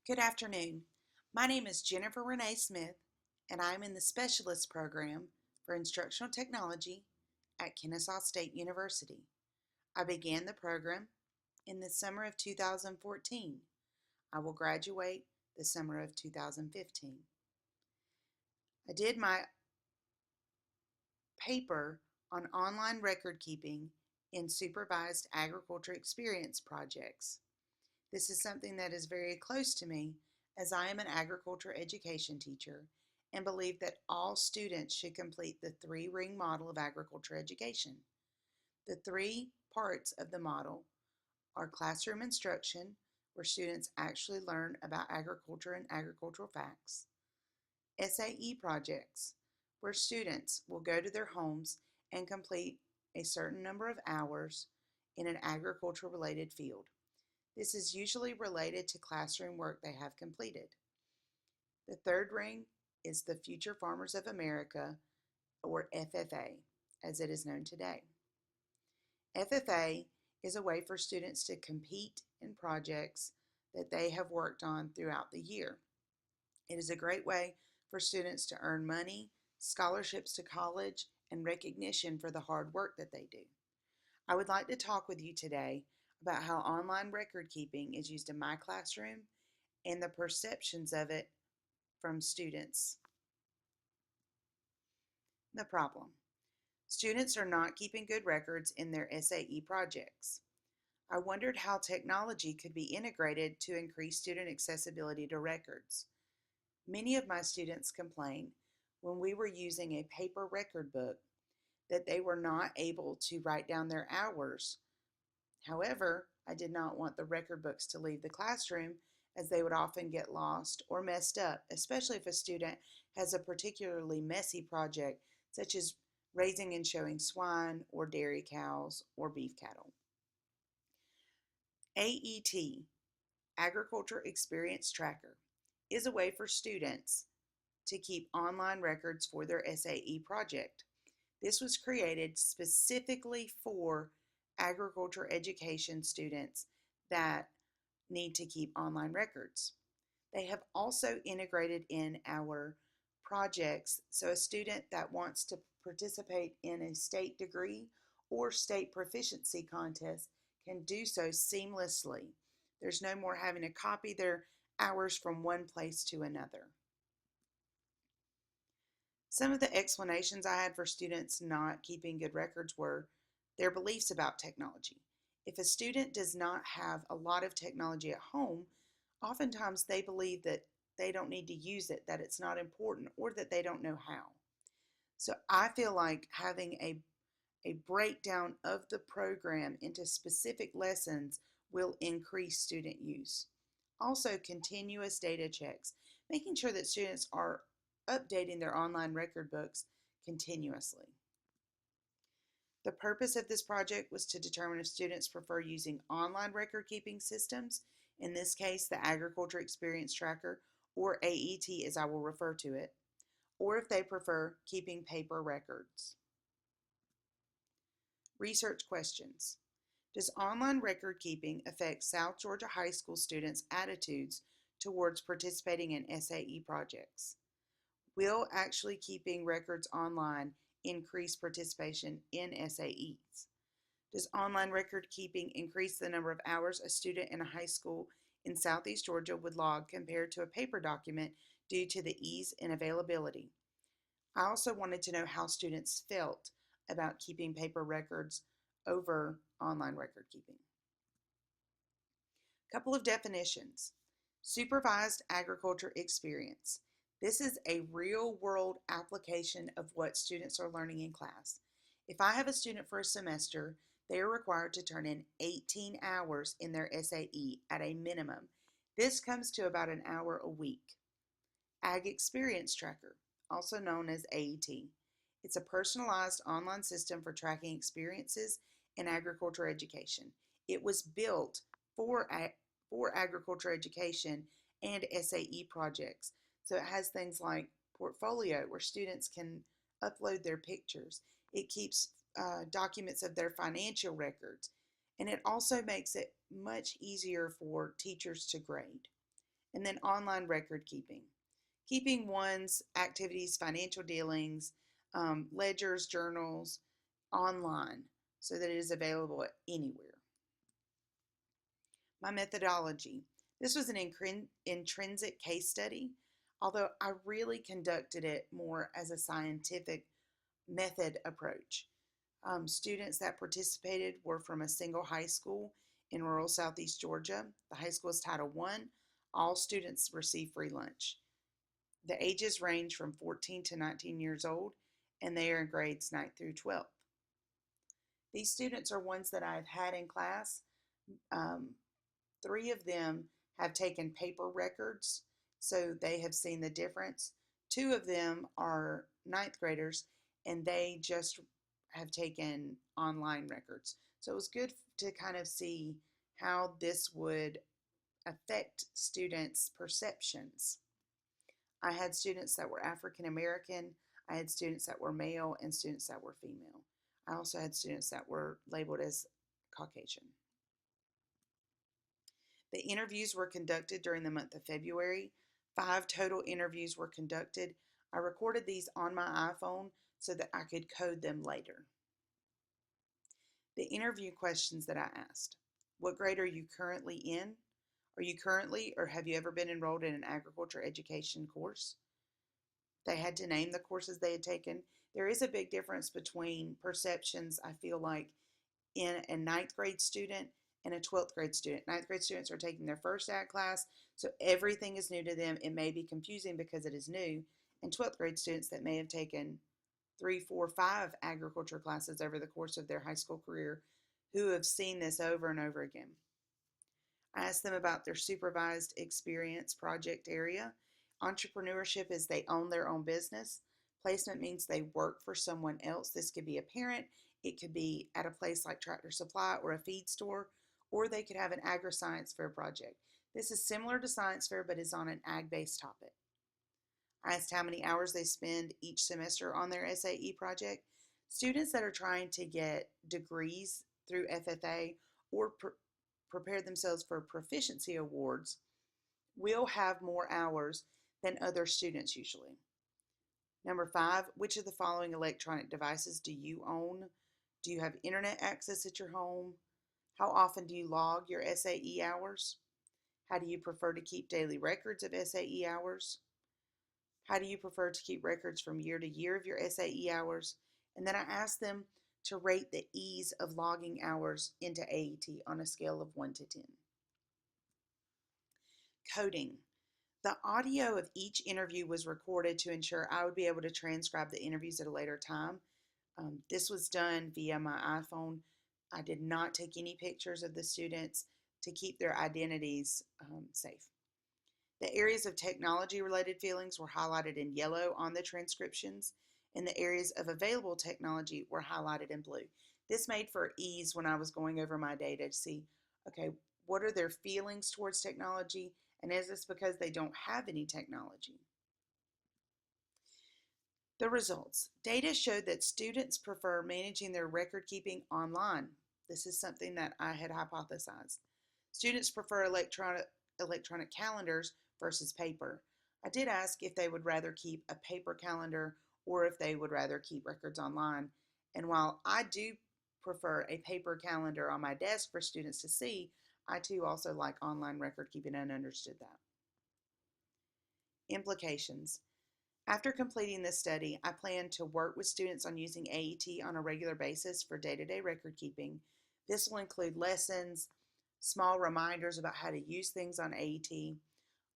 Good afternoon. My name is Jennifer Renee Smith, and I'm in the Specialist Program for Instructional Technology at Kennesaw State University. I began the program in the summer of 2014. I will graduate the summer of 2015. I did my paper on online record keeping in supervised agriculture experience projects. This is something that is very close to me as I am an agriculture education teacher and believe that all students should complete the three-ring model of agriculture education. The three parts of the model are classroom instruction, where students actually learn about agriculture and agricultural facts, SAE projects, where students will go to their homes and complete a certain number of hours in an agriculture-related field. This is usually related to classroom work they have completed. The third ring is the Future Farmers of America, or FFA, as it is known today. FFA is a way for students to compete in projects that they have worked on throughout the year. It is a great way for students to earn money, scholarships to college, and recognition for the hard work that they do. I would like to talk with you today about how online record keeping is used in my classroom and the perceptions of it from students. The problem: students are not keeping good records in their SAE projects. I wondered how technology could be integrated to increase student accessibility to records. Many of my students complained when we were using a paper record book that they were not able to write down their hours. However, I did not want the record books to leave the classroom, as they would often get lost or messed up, especially if a student has a particularly messy project, such as raising and showing swine or dairy cows or beef cattle. AET, Agriculture Experience Tracker, is a way for students to keep online records for their SAE project. This was created specifically for agriculture education students that need to keep online records. They have also integrated in our projects, so a student that wants to participate in a state degree or state proficiency contest can do so seamlessly. There's no more having to copy their hours from one place to another. Some of the explanations I had for students not keeping good records were their beliefs about technology. If a student does not have a lot of technology at home, oftentimes they believe that they don't need to use it, that it's not important, or that they don't know how. So I feel like having a breakdown of the program into specific lessons will increase student use. Also, continuous data checks, making sure that students are updating their online record books continuously. The purpose of this project was to determine if students prefer using online record keeping systems, in this case the Agriculture Experience Tracker, or AET as I will refer to it, or if they prefer keeping paper records. Research questions. Does online record keeping affect South Georgia High School students' attitudes towards participating in SAE projects? Will actually keeping records online increase participation in SAEs? Does online record keeping increase the number of hours a student in a high school in Southeast Georgia would log compared to a paper document due to the ease and availability? I also wanted to know how students felt about keeping paper records over online record keeping. A couple of definitions. Supervised agriculture experience. This is a real-world application of what students are learning in class. If I have a student for a semester, they are required to turn in 18 hours in their SAE at a minimum. This comes to about an hour a week. Ag Experience Tracker, also known as AET. It's a personalized online system for tracking experiences in agriculture education. It was built for agriculture education and SAE projects. So it has things like portfolio where students can upload their pictures. It keeps documents of their financial records. And it also makes it much easier for teachers to grade. And then online record keeping. Keeping one's activities, financial dealings, ledgers, journals online so that it is available anywhere. My methodology. This was an intrinsic case study, although I really conducted it more as a scientific method approach. Students that participated were from a single high school in rural southeast Georgia. The high school is Title I. All students receive free lunch. The ages range from 14 to 19 years old, and they are in grades 9th through 12th. These students are ones that I've had in class. 3 of them have taken paper records, so they have seen the difference. 2 of them are 9th graders, and they just have taken online records. So it was good to kind of see how this would affect students' perceptions. I had students that were African American, I had students that were male, and students that were female. I also had students that were labeled as Caucasian. The interviews were conducted during the month of February. 5 total interviews were conducted. I recorded these on my iPhone so that I could code them later. The interview questions that I asked: what grade are you currently in? Are you currently or have you ever been enrolled in an agriculture education course? They had to name the courses they had taken. There is a big difference between perceptions, I feel like, in a 9th grade student and a 12th grade student. 9th grade students are taking their first ag class, so everything is new to them. It may be confusing because it is new. And 12th grade students that may have taken 3, 4, 5 agriculture classes over the course of their high school career who have seen this over and over again. I asked them about their supervised experience project area. Entrepreneurship is they own their own business. Placement means they work for someone else. This could be a parent, it could be at a place like Tractor Supply or a feed store, or they could have an agri-science fair project. This is similar to science fair, but is on an ag-based topic. I asked how many hours they spend each semester on their SAE project. Students that are trying to get degrees through FFA or prepare themselves for proficiency awards will have more hours than other students usually. Number 5, which of the following electronic devices do you own? Do you have internet access at your home? How often do you log your SAE hours? How do you prefer to keep daily records of SAE hours? How do you prefer to keep records from year to year of your SAE hours? And then I asked them to rate the ease of logging hours into AET on a scale of 1 to 10. Coding. The audio of each interview was recorded to ensure I would be able to transcribe the interviews at a later time. This was done via my iPhone. I did not take any pictures of the students to keep their identities safe. The areas of technology-related feelings were highlighted in yellow on the transcriptions, and the areas of available technology were highlighted in blue. This made for ease when I was going over my data to see, okay, what are their feelings towards technology, and is this because they don't have any technology? The results. Data showed that students prefer managing their record keeping online. This is something that I had hypothesized. Students prefer electronic calendars versus paper. I did ask if they would rather keep a paper calendar or if they would rather keep records online. And while I do prefer a paper calendar on my desk for students to see, I too also like online record keeping and understood that. Implications. After completing this study, I plan to work with students on using AET on a regular basis for day-to-day record keeping. This will include lessons, small reminders about how to use things on AET.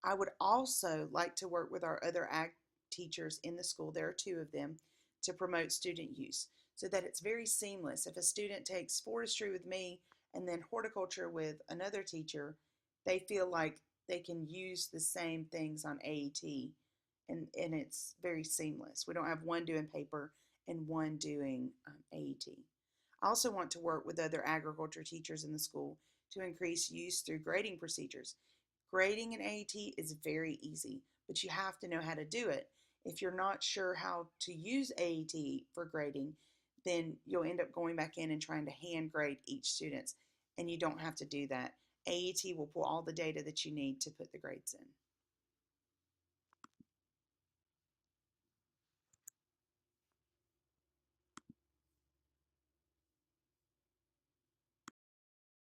I would also like to work with our other ag teachers in the school, there are 2 of them, to promote student use so that it's very seamless. If a student takes forestry with me and then horticulture with another teacher, they feel like they can use the same things on AET, and it's very seamless. We don't have one doing paper and one doing AET. I also want to work with other agriculture teachers in the school to increase use through grading procedures. Grading in AET is very easy, but you have to know how to do it. If you're not sure how to use AET for grading, then you'll end up going back in and trying to hand grade each student, and you don't have to do that. AET will pull all the data that you need to put the grades in.